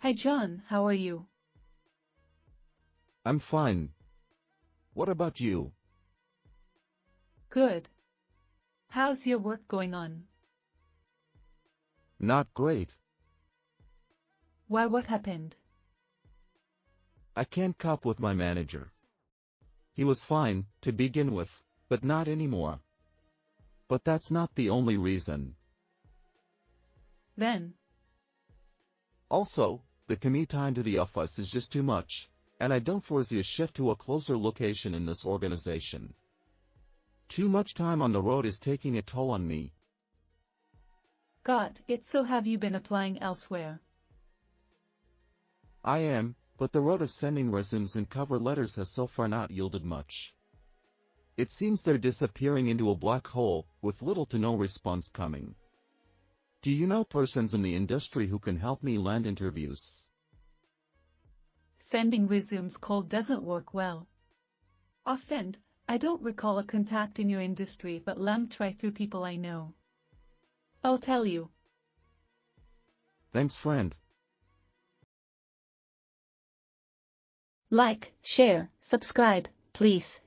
Hi John, how are you? I'm fine. What about you? Good. How's your work going on? Not great. Why, what happened? I can't cope with my manager. He was fine, to begin with, but not anymore. But that's not the only reason. Then, Also, the commute time to the office is just too much, and I don't foresee a shift to a closer location in this organization. Too much time on the road is taking a toll on me. got it, so have you been applying elsewhere? I am, but the road of sending resumes and cover letters has so far not yielded much. It seems they're disappearing into a black hole, with little to no response coming. Do you know persons in the industry who can help me land interviews? Sending resumes cold doesn't work well. Often, I don't recall a contact in your industry, but let me try through people I know. I'll tell you. Thanks, friend. Like, share, subscribe, please.